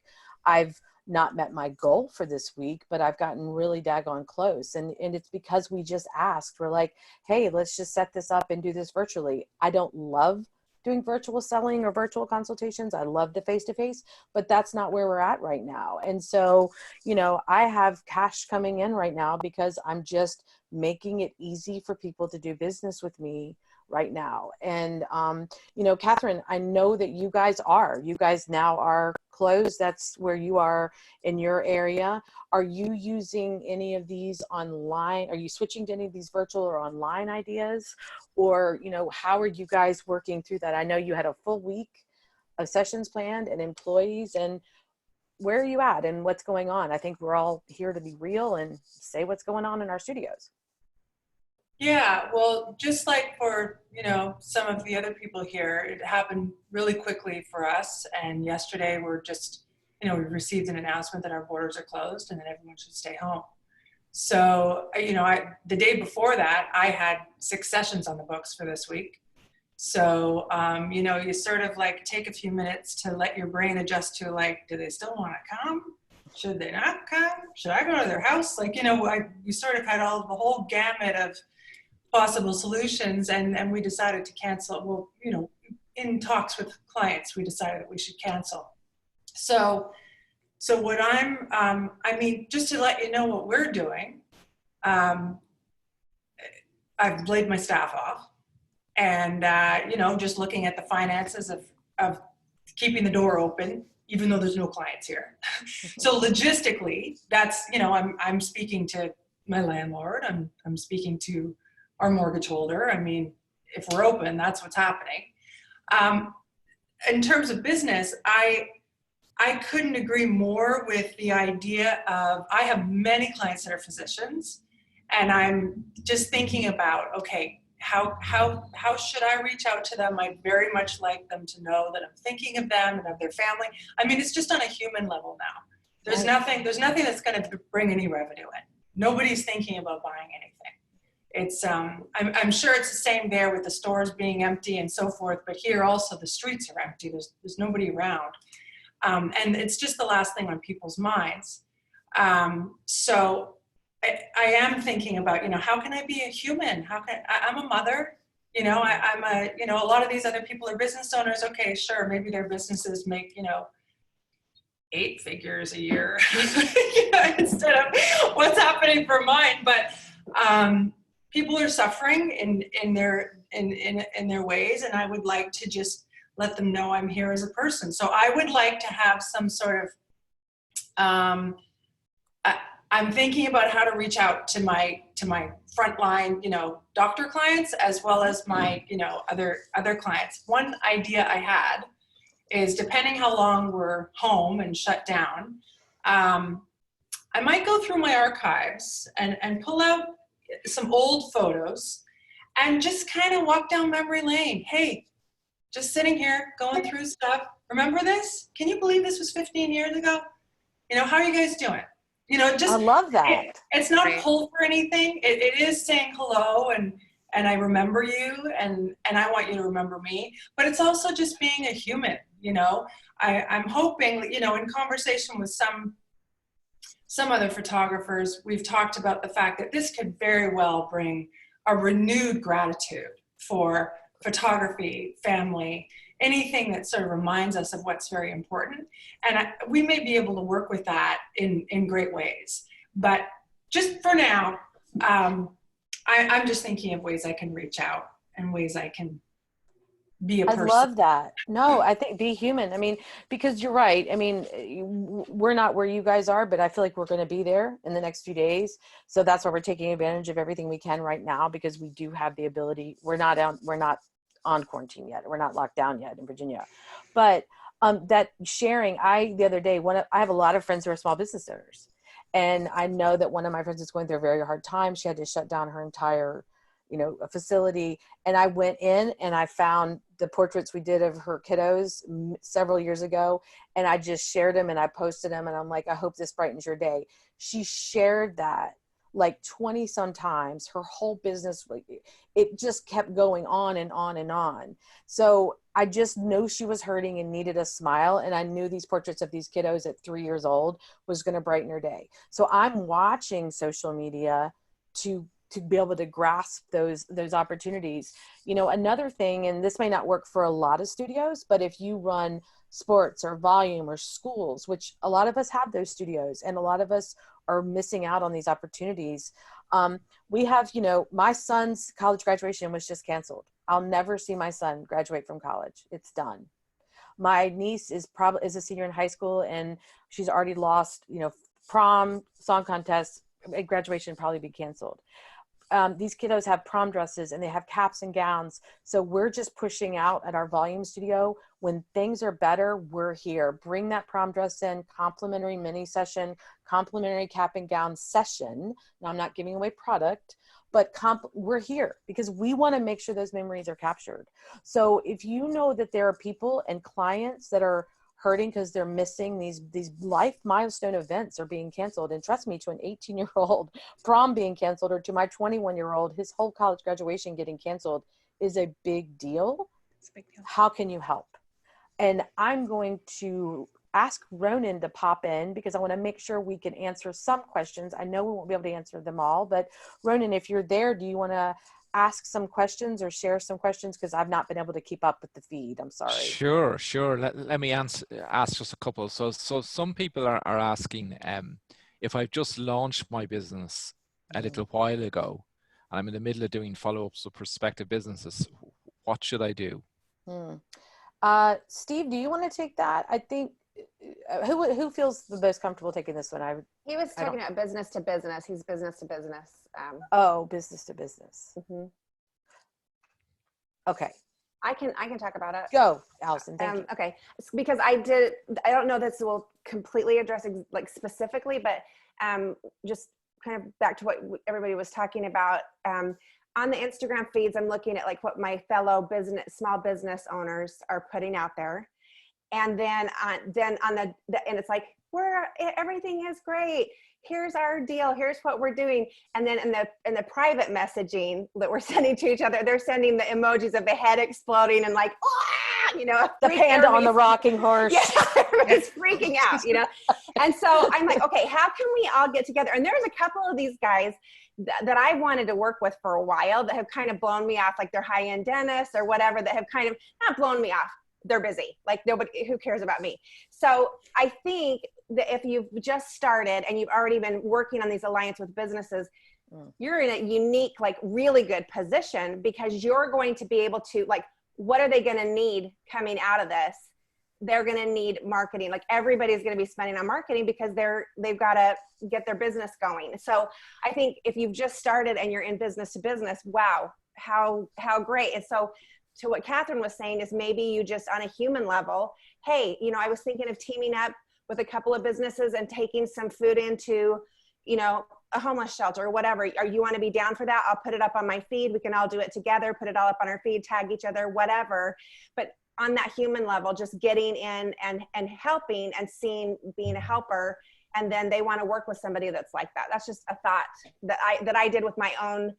I've not met my goal for this week, but I've gotten really daggone close. And it's because we just asked, we're like, hey, let's just set this up and do this virtually. I don't love doing virtual selling or virtual consultations. I love the face-to-face, but that's not where we're at right now. And so, you know, I have cash coming in right now because I'm just making it easy for people to do business with me right now. And, you know, Catherine, I know that you guys now are closed. That's where you are in your area. Are you using any of these online? Are you switching to any of these virtual or online ideas? Or, you know, how are you guys working through that? I know you had a full week of sessions planned and employees, and where are you at and what's going on? I think we're all here to be real and say what's going on in our studios. Yeah, well, just like for, you know, some of the other people here, it happened really quickly for us. And yesterday we're just, you know, we received an announcement that our borders are closed and that everyone should stay home. So, you know, the day before that, I had 6 sessions on the books for this week. So, you know, you sort of like take a few minutes to let your brain adjust to like, do they still want to come? Should they not come? Should I go to their house? Like, you know, we sort of had the whole gamut of possible solutions, and we decided to cancel. Well, you know, in talks with clients, we decided that we should cancel. So what I mean, just to let you know what we're doing, I've laid my staff off, and you know, just looking at the finances of keeping the door open, even though there's no clients here. So logistically, that's, you know, I'm speaking to my landlord, I'm speaking to our mortgage holder. I mean, if we're open, that's what's happening. In terms of business, I couldn't agree more with the idea of, I have many clients that are physicians, and I'm just thinking about, okay, how should I reach out to them? I'd very much like them to know that I'm thinking of them and of their family. I mean, it's just on a human level now. There's nothing that's going to bring any revenue in. Nobody's thinking about buying anything. It's I'm sure it's the same there with the stores being empty and so forth, but here also the streets are empty. There's nobody around, and it's just the last thing on people's minds. So I am thinking about, you know, how can I be a human? I'm a mother, you know, I'm a, you know, a lot of these other people are business owners. Okay, sure, maybe their businesses make, you know, 8 figures a year you know, instead of what's happening for mine, but. People are suffering in their ways, and I would like to just let them know I'm here as a person. So I would like to have some sort of, I'm thinking about how to reach out to my frontline, you know, doctor clients, as well as my, you know, other clients. One idea I had is, depending how long we're home and shut down, I might go through my archives and pull out some old photos and just kind of walk down memory lane. Hey, just sitting here going through stuff. Remember this? Can you believe this was 15 years ago? You know, how are you guys doing? You know, just, I love that. It's not a pull for anything. It is saying hello and I remember you and I want you to remember me, but it's also just being a human, you know. I'm hoping, you know, in conversation with some other photographers, we've talked about the fact that this could very well bring a renewed gratitude for photography, family, anything that sort of reminds us of what's very important. And we may be able to work with that in great ways. But just for now, I'm just thinking of ways I can reach out and ways I can be a person. I love that. No, I think be human. I mean, because you're right. I mean, we're not where you guys are, but I feel like we're going to be there in the next few days. So that's why we're taking advantage of everything we can right now, because we do have the ability. We're not on quarantine yet. We're not locked down yet in Virginia. But that sharing, the other day, I have a lot of friends who are small business owners. And I know that one of my friends is going through a very hard time. She had to shut down her entire, you know, a facility. And I went in and I found the portraits we did of her kiddos several years ago, and I just shared them and I posted them, and I'm like, I hope this brightens your day. She shared that like 20 sometimes. Her whole business, it just kept going on and on and on. So I just know she was hurting and needed a smile, and I knew these portraits of these kiddos at 3 years old was going to brighten her day. So I'm watching social media to be able to grasp those opportunities. You know, another thing, and this may not work for a lot of studios, but if you run sports or volume or schools, which a lot of us have those studios, and a lot of us are missing out on these opportunities. We have, you know, my son's college graduation was just canceled. I'll never see my son graduate from college. It's done. My niece is a senior in high school, and she's already lost, you know, prom, song contest, graduation probably be canceled. These kiddos have prom dresses and they have caps and gowns. So we're just pushing out at our volume studio. When things are better, we're here. Bring that prom dress in, complimentary mini session, complimentary cap and gown session. Now, I'm not giving away product, but we're here because we want to make sure those memories are captured. So if you know that there are people and clients that are hurting because they're missing these life milestone events are being canceled, and trust me, to an 18-year-old prom being canceled, or to my 21-year-old, his whole college graduation getting canceled is a big deal. It's a big deal. How can you help? And I'm going to ask Ronan to pop in because I want to make sure we can answer some questions. I know we won't be able to answer them all, but Ronan, if you're there, do you want to ask some questions or share some questions? Because I've not been able to keep up with the feed. I'm sorry. Sure. Let me ask just a couple. So some people are asking, if I've just launched my business a little while ago, and I'm in the middle of doing follow-ups with prospective businesses, what should I do? Steve, do you want to take that? I think who feels the most comfortable taking this one? He was talking about business to business. He's business to business. Business to business. Mm-hmm. Okay. I can talk about it. Go, Allison. Thank you. Okay, because I don't know this will completely address like specifically, but just kind of back to what everybody was talking about. On the Instagram feeds, I'm looking at like what my fellow small business owners are putting out there. And then on the and it's like, everything is great. Here's our deal. Here's what we're doing. And then in the private messaging that we're sending to each other, they're sending the emojis of the head exploding and like, you know, the panda on the rocking horse. Yeah, everybody's freaking out, you know? And so I'm like, okay, how can we all get together? And there's a couple of these guys that I wanted to work with for a while that have kind of blown me off, like they're high-end dentists or whatever, that have kind of not blown me off. They're busy. Like nobody, who cares about me? So I think that if you've just started and you've already been working on these alliance with businesses, you're in a unique, like really good position because you're going to be able to, like, what are they going to need coming out of this? They're going to need marketing. Like everybody's going to be spending on marketing because they've got to get their business going. So I think if you've just started and you're in business to business, wow, how great. And so to what Catherine was saying is maybe you just on a human level, hey, you know, I was thinking of teaming up with a couple of businesses and taking some food into, you know, a homeless shelter or whatever. You want to be down for that? I'll put it up on my feed. We can all do it together, put it all up on our feed, tag each other, whatever. But on that human level, just getting in and helping and being a helper. And then they want to work with somebody that's like that. That's just a thought that I did with my own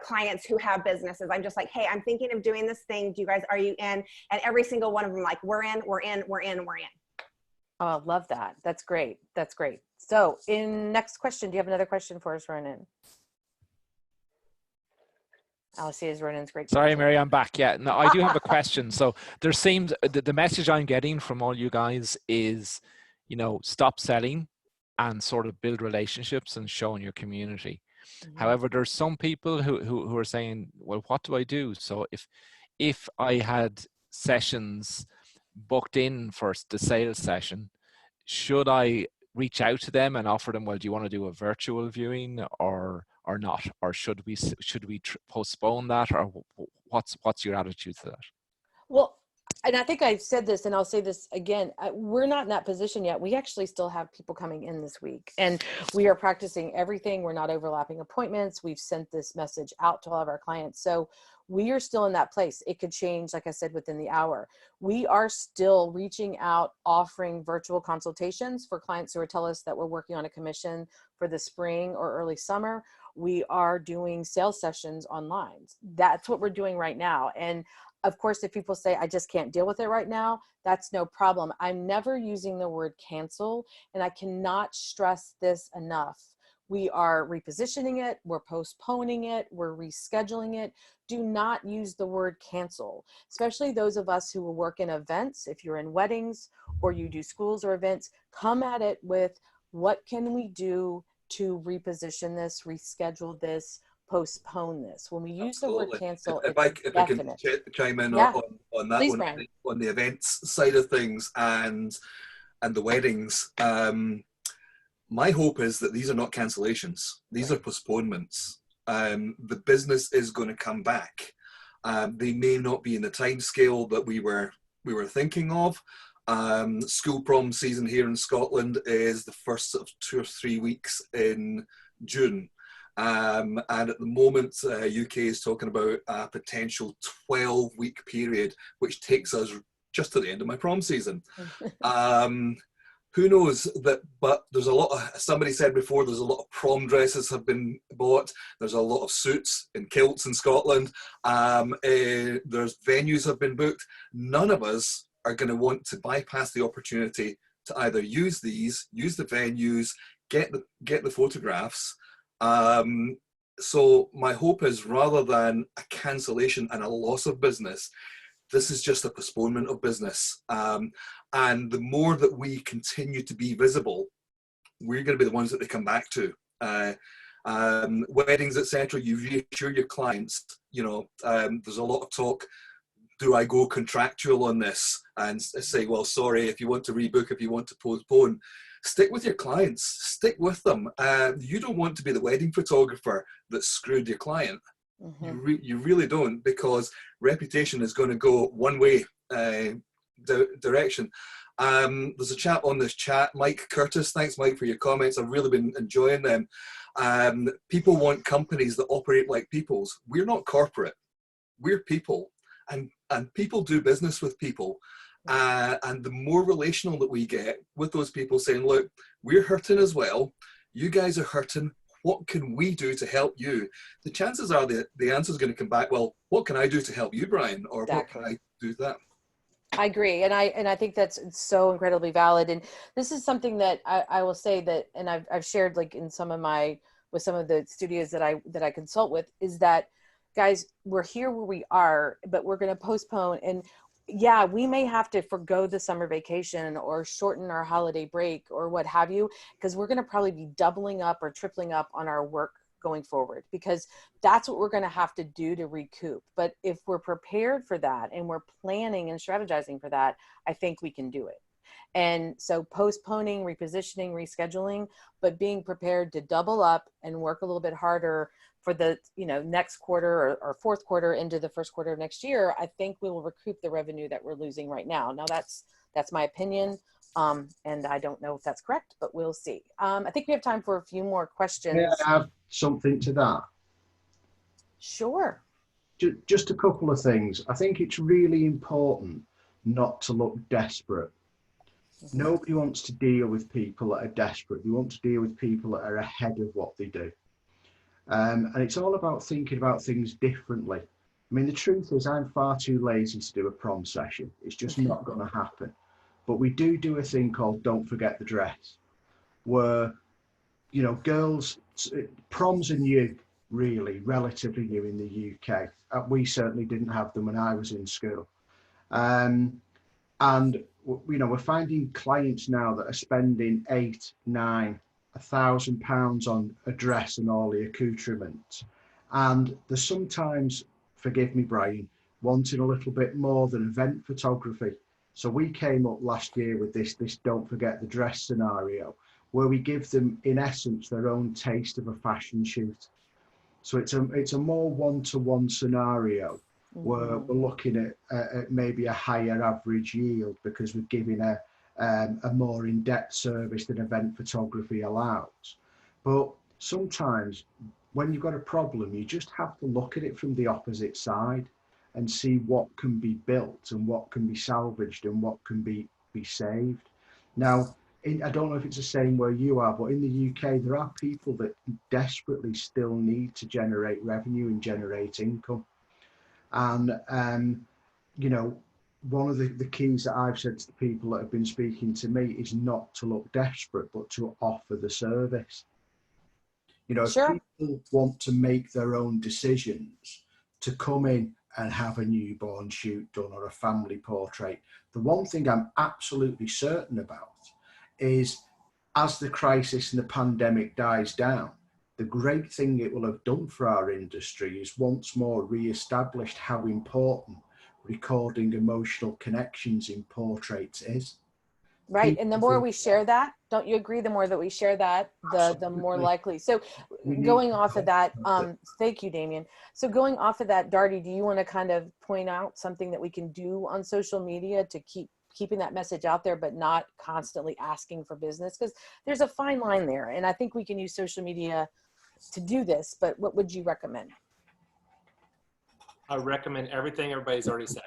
clients who have businesses. I'm just like, hey, I'm thinking of doing this thing. Are you in? And every single one of them, like, we're in. Oh, love that. That's great. That's great. So next question, do you have another question for us, Ronan? Alice is Ronan's great. Sorry, Mary, I'm back. Yeah, no, I do have a question. So there seems, the message I'm getting from all you guys is, you know, stop selling and sort of build relationships and show in your community. Mm-hmm. However, there's some people who are saying, well, what do I do? So if I had sessions booked in for the sales session, should I reach out to them and offer them, well, do you want to do a virtual viewing or not? Or should we postpone that? Or what's your attitude to that? Well, and I think I've said this, and I'll say this again, we're not in that position yet. We actually still have people coming in this week, and we are practicing everything. We're not overlapping appointments. We've sent this message out to all of our clients. So we are still in that place. It could change, like I said, within the hour. We are still reaching out, offering virtual consultations for clients who tell us that we're working on a commission for the spring or early summer. We are doing sales sessions online. That's what we're doing right now. And of course, if people say, I just can't deal with it right now, that's no problem. I'm never using the word cancel, and I cannot stress this enough. We are repositioning it, we're postponing it, we're rescheduling it. Do not use the word cancel, especially those of us who will work in events. If you're in weddings or you do schools or events, come at it with, what can we do to reposition this, reschedule this, postpone this? When we use the word cancel, if it's I can definite. chime in Yeah. on that Please, one, Brian. on the events side of things and the weddings, my hope is that these are not cancellations. These are postponements. The business is going to come back. They may not be in the time scale that we were thinking of. School prom season here in Scotland is the first sort of 2 or 3 weeks in June. And at the moment, UK is talking about a potential 12-week period, which takes us just to the end of my prom season. Who knows that, but there's a lot of, somebody said before, there's a lot of prom dresses have been bought. There's a lot of suits and kilts in Scotland. There's venues have been booked. None of us are going to want to bypass the opportunity to either use the venues, get the photographs. So my hope is, rather than a cancellation and a loss of business, this is just a postponement of business. And the more that we continue to be visible, we're going to be the ones that they come back to. Weddings, etc. You reassure your clients. There's a lot of talk. Do I go contractual on this and say, well, sorry, if you want to rebook, if you want to postpone, stick with your clients, stick with them. You don't want to be the wedding photographer that screwed your client. Mm-hmm. You really don't, because reputation is going to go one way direction. There's a chap on this chat, Mike Curtis. Thanks, Mike, for your comments. I've really been enjoying them. People want companies that operate like peoples. We're not corporate. We're people, and people do business with people. And the more relational that we get with those people, saying, look, we're hurting as well. You guys are hurting. What can we do to help you? The chances are the answer is going to come back, well, what can I do to help you, Brian? Or exactly. What can I do that? I agree. And I think that's so incredibly valid. And this is something that I will say that, and I've shared like in with some of the studios that I consult with, is that, guys, we're here where we are, but we're going to postpone. And yeah, we may have to forgo the summer vacation or shorten our holiday break or what have you, because we're going to probably be doubling up or tripling up on our work going forward, because that's what we're going to have to do to recoup. But if we're prepared for that and we're planning and strategizing for that, I think we can do it. And so postponing, repositioning, rescheduling, but being prepared to double up and work a little bit harder for the next quarter or fourth quarter into the first quarter of next year, I think we will recoup the revenue that we're losing right now. Now that's my opinion. And I don't know if that's correct, but we'll see. I think we have time for a few more questions. May I add something to that? Sure. Just a couple of things. I think it's really important not to look desperate. Mm-hmm. Nobody wants to deal with people that are desperate. They want to deal with people that are ahead of what they do. And it's all about thinking about things differently. I mean, the truth is, I'm far too lazy to do a prom session. It's just not going to happen. But we do a thing called Don't Forget the Dress, where, girls, proms are new, really, relatively new in the UK. We certainly didn't have them when I was in school. And, we're finding clients now that are spending £8,000, £9,000, £1,000 on a dress and all the accoutrements. And they're sometimes, forgive me, Brian, wanting a little bit more than event photography. So we came up last year with this Don't Forget the Dress scenario, where we give them, in essence, their own taste of a fashion shoot. So it's a more one-to-one scenario, mm-hmm. where we're looking at maybe a higher average yield because we're giving a more in-depth service than event photography allows. But sometimes when you've got a problem, you just have to look at it from the opposite side and see what can be built and what can be salvaged and what can be saved. Now, I don't know if it's the same where you are, but in the UK, there are people that desperately still need to generate revenue and generate income. And, you know, one of the keys that I've said to the people that have been speaking to me is not to look desperate, but to offer the service. You know, if people want to make their own decisions to come in and have a newborn shoot done or a family portrait, the one thing I'm absolutely certain about is, as the crisis and the pandemic dies down, the great thing it will have done for our industry is once more re-established how important recording emotional connections in portraits is. Right, and the more we share that, don't you agree? The more that we share that, the more likely. So going off of that, thank you, Damien. So going off of that, Darty, do you want to kind of point out something that we can do on social media to keeping that message out there, but not constantly asking for business? Because there's a fine line there, and I think we can use social media to do this, but what would you recommend? I recommend everything everybody's already said.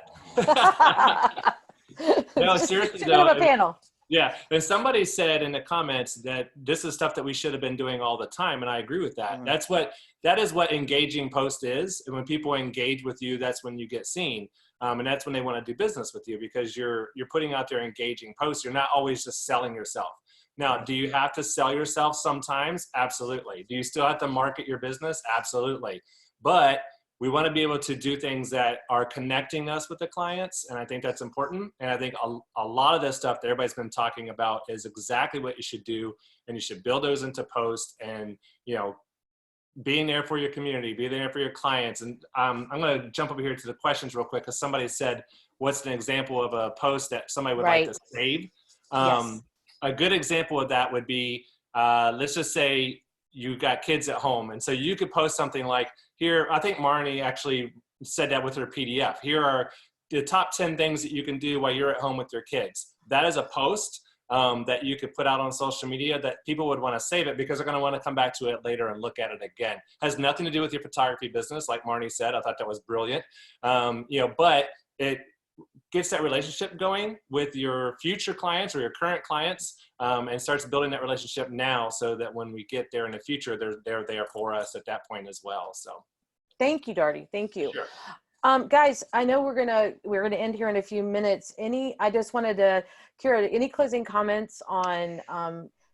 No, seriously it's a bit of a panel. Yeah, and somebody said in the comments that this is stuff that we should have been doing all the time, and I agree with that. That is what engaging post is, and when people engage with you, that's when you get seen, and that's when they want to do business with you, because you're putting out there engaging posts. You're not always just selling yourself. Now, do you have to sell yourself sometimes? Absolutely. Do you still have to market your business? Absolutely. But we want to be able to do things that are connecting us with the clients, and I think that's important. And I think a lot of this stuff that everybody's been talking about is exactly what you should do, and you should build those into posts, and, you know, being there for your community, be there for your clients. And I'm going to jump over here to the questions real quick, because somebody said, what's an example of a post that somebody would like to save? Yes. A good example of that would be, let's just say you got kids at home. And so you could post something like, here, I think Marnie actually said that with her PDF. Here are the top 10 things that you can do while you're at home with your kids. That is a post that you could put out on social media that people would want to save it, because they're going to want to come back to it later and look at it again. Has nothing to do with your photography business, like Marnie said. I thought that was brilliant. You know, but it gets that relationship going with your future clients or your current clients, and starts building that relationship now, so that when we get there in the future, they're there for us at that point as well. So thank you, Darty. Thank you. Sure. Guys, I know we're gonna end here in a few minutes. I just wanted to, Kira, any closing comments on,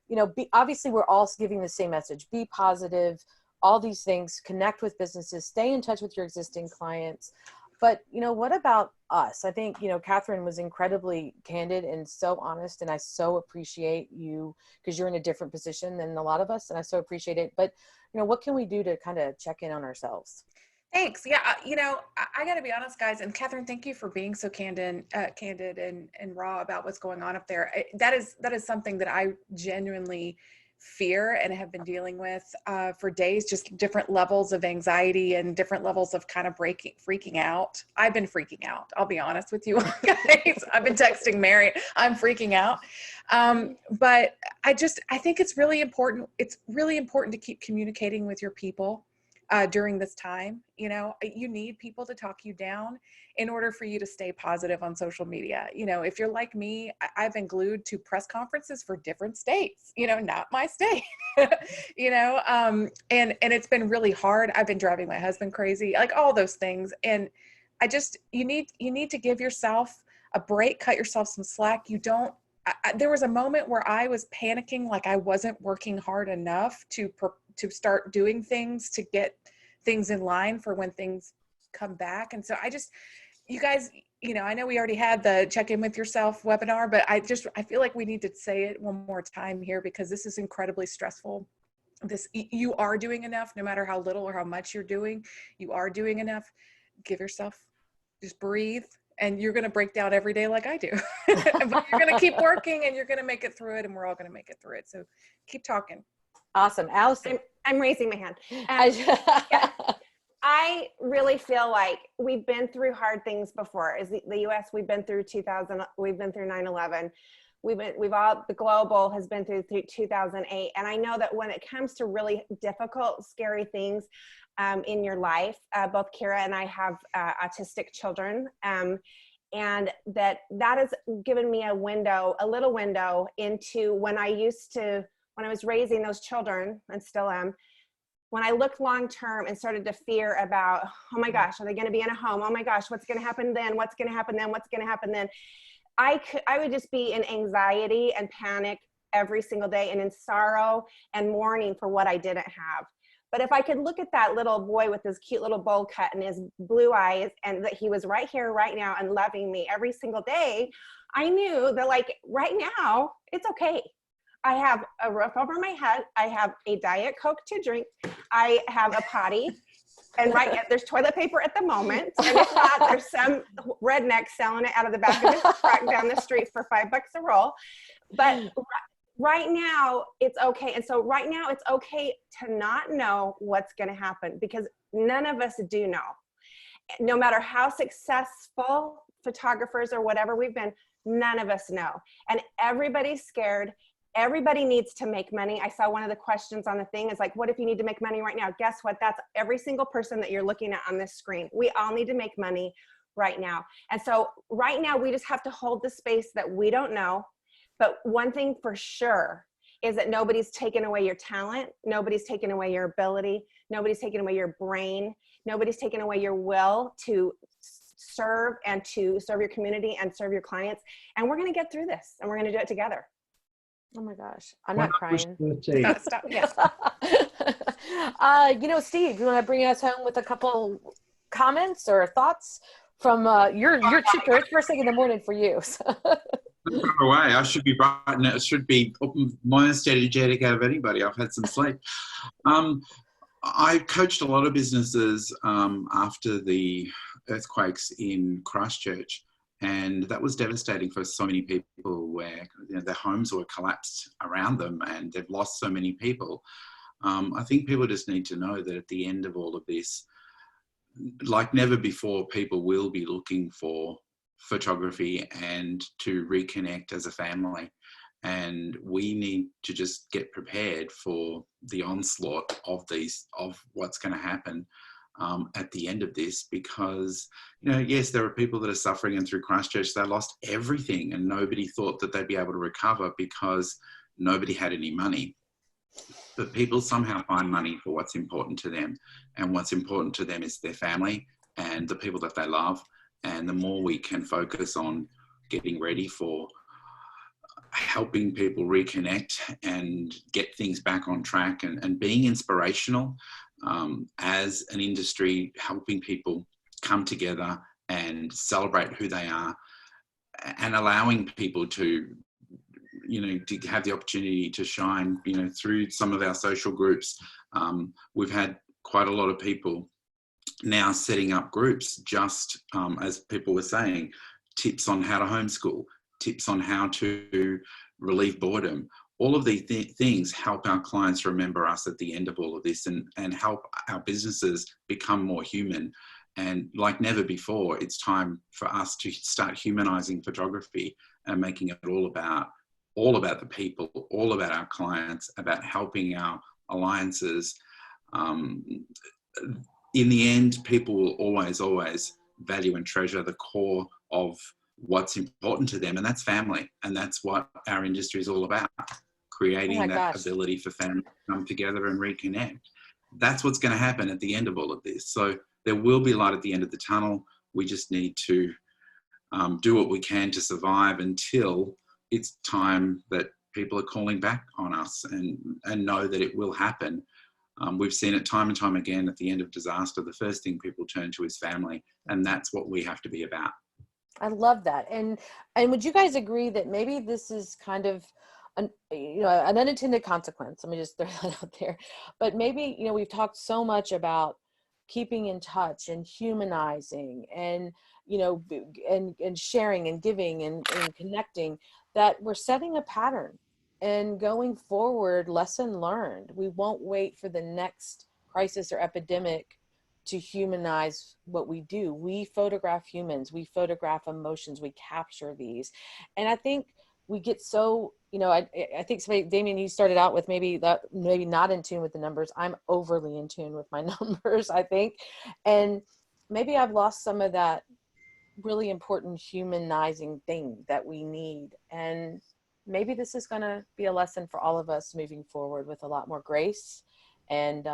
you know, obviously we're all giving the same message: be positive, all these things, connect with businesses, stay in touch with your existing clients. But, you know, what about us? I think, you know, Catherine was incredibly candid and so honest, and I so appreciate you, because you're in a different position than a lot of us, and I so appreciate it. But, you know, what can we do to kind of check in on ourselves? Thanks. Yeah, you know, I got to be honest, guys, and Catherine, thank you for being so candid and raw about what's going on up there. That is something that I genuinely fear and have been dealing with for days, just different levels of anxiety and different levels of kind of freaking out. I've been freaking out. I'll be honest with you guys. I've been texting Mary, I'm freaking out. But I think it's really important. It's really important to keep communicating with your people during this time. You know, you need people to talk you down in order for you to stay positive on social media. You know, if you're like me, I've been glued to press conferences for different states, you know, not my state, you know, and it's been really hard. I've been driving my husband crazy, like all those things. And you need to give yourself a break, cut yourself some slack. There was a moment where I was panicking, like I wasn't working hard enough to start doing things to get things in line for when things come back. And so you guys, you know, I know we already had the check in with yourself webinar, but I feel like we need to say it one more time here, because this is incredibly stressful. You are doing enough, no matter how little or how much you're doing, you are doing enough. Give yourself, just breathe, and you're going to break down every day like I do. But you're going to keep working, and you're going to make it through it, and we're all going to make it through it. So keep talking. Awesome. Allison. I'm raising my hand. Yeah, I really feel like we've been through hard things before. As the U.S., we've been through 2000, we've been through 9/11. the global has been through 2008. And I know that when it comes to really difficult, scary things in your life, both Kira and I have autistic children. And that has given me a little window into when I was raising those children, and still am, when I looked long term and started to fear about, oh my gosh, are they going to be in a home? Oh my gosh, what's going to happen then? What's going to happen then? What's going to happen then? I would just be in anxiety and panic every single day, and in sorrow and mourning for what I didn't have. But if I could look at that little boy with his cute little bowl cut and his blue eyes, and that he was right here, right now, and loving me every single day, I knew that, like, right now, it's okay. I have a roof over my head. I have a Diet Coke to drink. I have a potty. And there's toilet paper at the moment. And if not, there's some redneck selling it out of the back of his truck down the street for $5 a roll. But right now, it's okay. And so right now, it's okay to not know what's going to happen, because none of us do know. No matter how successful photographers or whatever we've been, none of us know. And everybody's scared. Everybody needs to make money. I saw one of the questions on the thing is like, what if you need to make money right now? Guess what? That's every single person that you're looking at on this screen. We all need to make money right now. And so right now, we just have to hold the space that we don't know. But one thing for sure is that nobody's taken away your talent. Nobody's taken away your ability. Nobody's taken away your brain. Nobody's taken away your will to serve your community and serve your clients. And we're going to get through this, and we're going to do it together. Oh my gosh, I'm not crying. Stop. Yeah. Steve, you want to bring us home with a couple comments or thoughts from your chipper? It's first thing in the morning for you. So. Go away. I should be bright, and it should be most energetic out of anybody. I've had some sleep. I coached a lot of businesses after the earthquakes in Christchurch. And that was devastating for so many people, where their homes were collapsed around them and they've lost so many people. I think people just need to know that at the end of all of this, like never before, people will be looking for photography and to reconnect as a family. And we need to just get prepared for the onslaught of what's going to happen at the end of this, because, yes, there are people that are suffering, and through Christchurch, they lost everything and nobody thought that they'd be able to recover because nobody had any money. But people somehow find money for what's important to them, and what's important to them is their family and the people that they love. And the more we can focus on getting ready for helping people reconnect and get things back on track, and being inspirational as an industry, helping people come together and celebrate who they are, and allowing people to have the opportunity to shine, through some of our social groups. We've had quite a lot of people now setting up groups, just as people were saying, tips on how to homeschool, tips on how to relieve boredom. All of these things help our clients remember us at the end of all of this, and help our businesses become more human. And like never before, it's time for us to start humanizing photography and making it all about the people, all about our clients, about helping our alliances. In the end, people will always value and treasure the core of what's important to them, and that's family. And that's what our industry is all about, creating ability for families to come together and reconnect. That's what's going to happen at the end of all of this. So there will be light at the end of the tunnel. We just need to do what we can to survive until it's time that people are calling back on us, and know that it will happen. We've seen it time and time again at the end of disaster. The first thing people turn to is family, and that's what we have to be about. I love that. And would you guys agree that maybe this is kind of an unintended consequence? Let me just throw that out there. But maybe, we've talked so much about keeping in touch and humanizing and, and sharing and giving and connecting, that we're setting a pattern. And going forward, lesson learned. We won't wait for the next crisis or epidemic to humanize what we do. We photograph humans, we photograph emotions, we capture these. And I think we get so, you know, I think somebody, Damien, you started out with maybe not in tune with the numbers. I'm overly in tune with my numbers, I think. And maybe I've lost some of that really important humanizing thing that we need. And maybe this is going to be a lesson for all of us moving forward with a lot more grace and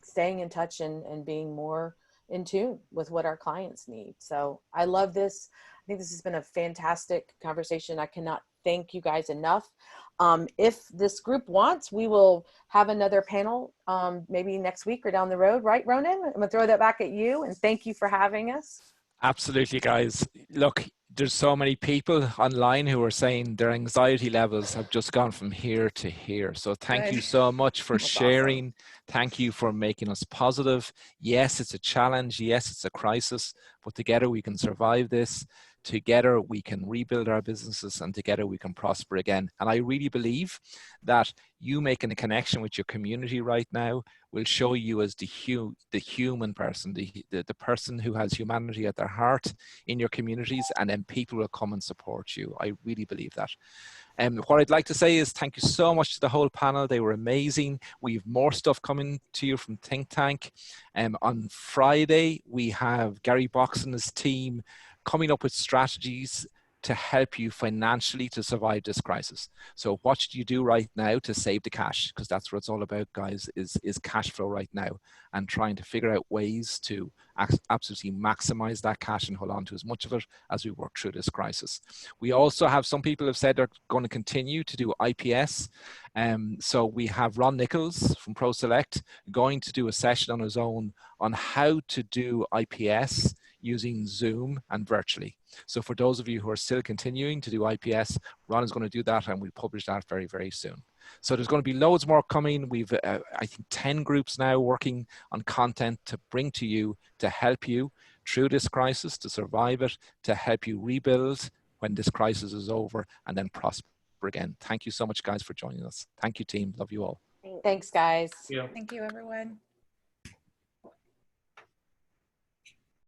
staying in touch and being more in tune with what our clients need. So I love this. I think this has been a fantastic conversation. I cannot thank you guys enough. If this group wants, we will have another panel maybe next week or down the road, right, Ronan? I'm gonna throw that back at you, and thank you for having us. Absolutely, guys. Look, there's so many people online who are saying their anxiety levels have just gone from here to here. So thank you so much for sharing. Awesome. Thank you for making us positive. Yes, it's a challenge. Yes, it's a crisis, but together we can survive this. Together we can rebuild our businesses, and together we can prosper again. And I really believe that you making a connection with your community right now will show you as the human person, the person who has humanity at their heart in your communities, and then people will come and support you. I really believe that. What I'd like to say is thank you so much to the whole panel. They were amazing. We have more stuff coming to you from Think Tank. On Friday, we have Gary Box and his team coming up with strategies to help you financially to survive this crisis. So what should you do right now to save the cash? Because that's what it's all about, guys, is cash flow right now, and trying to figure out ways to absolutely maximize that cash and hold on to as much of it as we work through this crisis. We also have, some people have said they're going to continue to do IPS. So we have Ron Nichols from ProSelect going to do a session on his own on how to do IPS using Zoom and virtually. So for those of you who are still continuing to do IPS, Ron is going to do that, and we'll publish that very, very soon. So there's going to be loads more coming. We've, I think, 10 groups now working on content to bring to you, to help you through this crisis, to survive it, to help you rebuild when this crisis is over, and then prosper again. Thank you so much, guys, for joining us. Thank you, team. Love you all. Thanks, guys. Thank you, everyone.